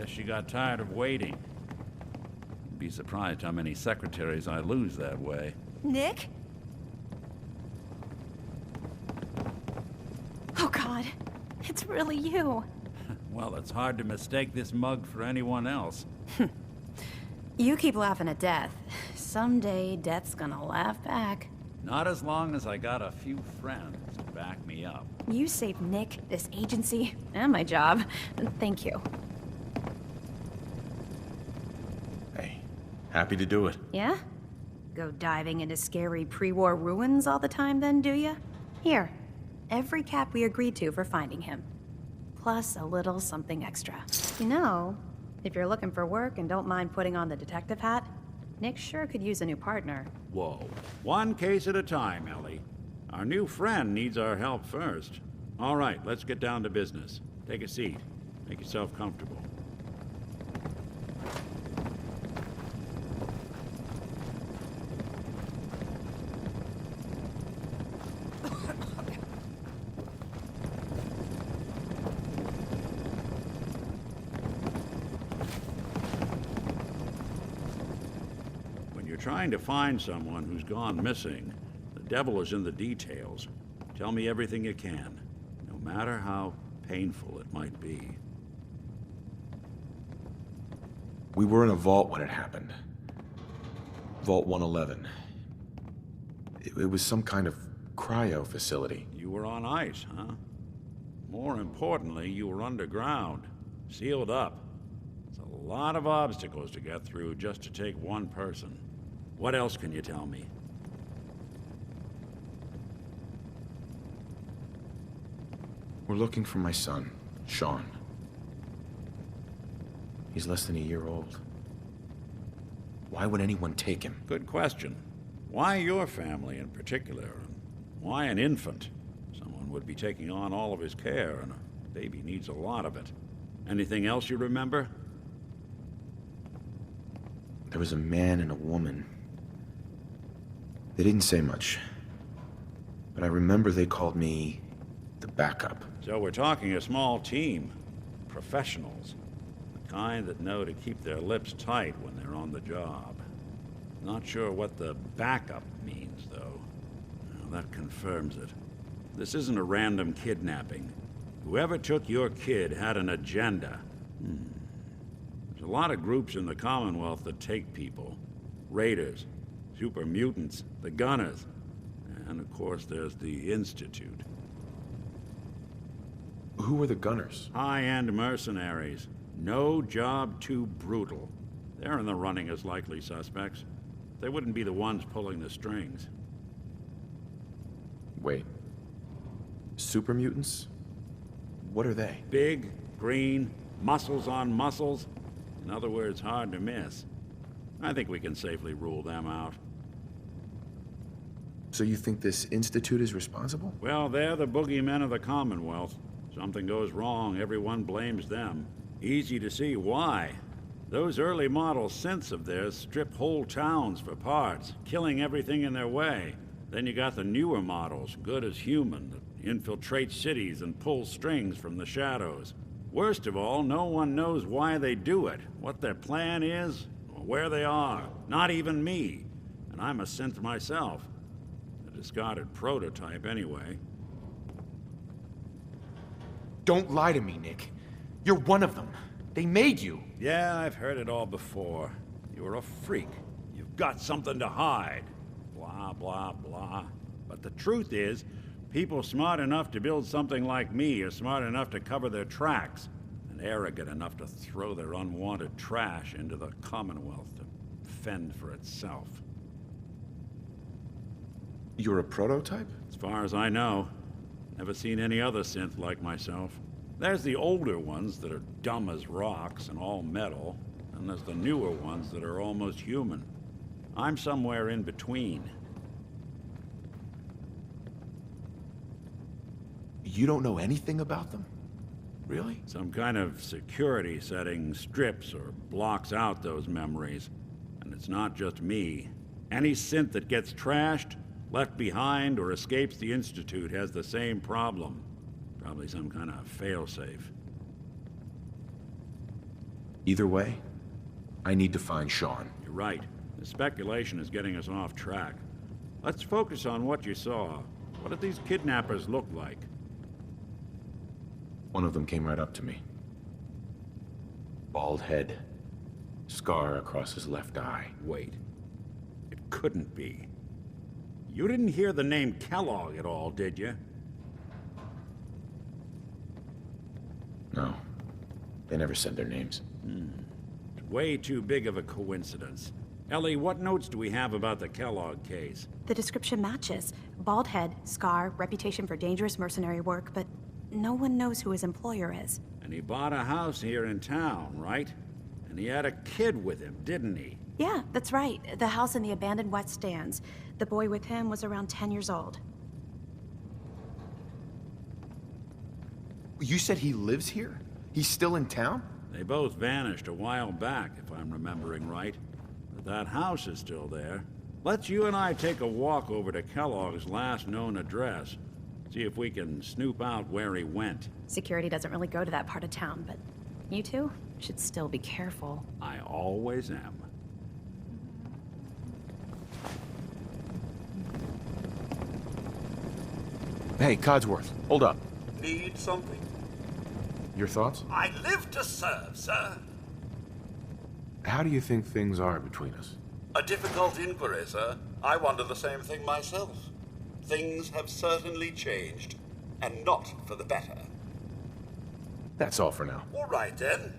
Guess she got tired of waiting. Be surprised how many secretaries I lose that way. Nick? Oh God, it's really you. Well, it's hard to mistake this mug for anyone else. You keep laughing at death. Someday, death's gonna laugh back. Not as long as I got a few friends to back me up. You saved Nick, this agency, and my job. Thank you. Hey, happy to do it. Yeah? Go diving into scary pre-war ruins all the time then, do ya? Here, every cap we agreed to for finding him. Plus a little something extra. You know, if you're looking for work and don't mind putting on the detective hat, Nick sure could use a new partner. Whoa. One case at a time, Ellie. Our new friend needs our help first. All right, let's get down to business. Take a seat. Make yourself comfortable. Trying to find someone who's gone missing. The devil is in the details. Tell me everything you can, no matter how painful it might be. We were in a vault when it happened. Vault 111. It was some kind of cryo facility. You were on ice, huh? More importantly, you were underground, sealed up. It's a lot of obstacles to get through just to take one person. What else can you tell me? We're looking for my son, Sean. He's less than a year old. Why would anyone take him? Good question. Why your family in particular? And why an infant? Someone would be taking on all of his care, and a baby needs a lot of it. Anything else you remember? There was a man and a woman. They didn't say much, but I remember they called me the backup. So we're talking a small team. Professionals. The kind that know to keep their lips tight when they're on the job. Not sure what the backup means, though. Well, that confirms it. This isn't a random kidnapping. Whoever took your kid had an agenda. There's a lot of groups in the Commonwealth that take people. Raiders. Super mutants, the Gunners, and of course there's the Institute. Who were the Gunners? High-end mercenaries. No job too brutal. They're in the running as likely suspects. They wouldn't be the ones pulling the strings. Wait. Super mutants? What are they? Big, green, muscles on muscles. In other words, hard to miss. I think we can safely rule them out. So you think this Institute is responsible? Well, they're the boogeymen of the Commonwealth. Something goes wrong, everyone blames them. Easy to see why. Those early model synths of theirs strip whole towns for parts, killing everything in their way. Then you got the newer models, good as human, that infiltrate cities and pull strings from the shadows. Worst of all, no one knows why they do it, what their plan is, or where they are. Not even me. And I'm a synth myself. A discarded prototype, anyway. Don't lie to me, Nick. You're one of them. They made you. Yeah, I've heard it all before. You're a freak. You've got something to hide. Blah, blah, blah. But the truth is, people smart enough to build something like me are smart enough to cover their tracks, and arrogant enough to throw their unwanted trash into the Commonwealth to fend for itself. You're a prototype? As far as I know. Never seen any other synth like myself. There's the older ones that are dumb as rocks and all metal, and there's the newer ones that are almost human. I'm somewhere in between. You don't know anything about them? Really? Some kind of security setting strips or blocks out those memories. And it's not just me. Any synth that gets trashed, left behind, or escapes the Institute has the same problem. Probably some kind of failsafe. Either way, I need to find Sean. You're right. The speculation is getting us off track. Let's focus on what you saw. What did these kidnappers look like? One of them came right up to me. Bald head. Scar across his left eye. Wait. It couldn't be. You didn't hear the name Kellogg at all, did you? No. They never said their names. It's way too big of a coincidence. Ellie, what notes do we have about the Kellogg case? The description matches. Bald head, scar, reputation for dangerous mercenary work, but no one knows who his employer is. And he bought a house here in town, right? And he had a kid with him, didn't he? Yeah, that's right. The house in the abandoned West Stands. The boy with him was around 10 years old. You said he lives here? He's still in town? They both vanished a while back, if I'm remembering right. But that house is still there. Let's you and I take a walk over to Kellogg's last known address. See if we can snoop out where he went. Security doesn't really go to that part of town, but you two should still be careful. I always am. Hey, Codsworth, hold up. Need something? Your thoughts? I live to serve, sir. How do you think things are between us? A difficult inquiry, sir. I wonder the same thing myself. Things have certainly changed, and not for the better. That's all for now. All right, then.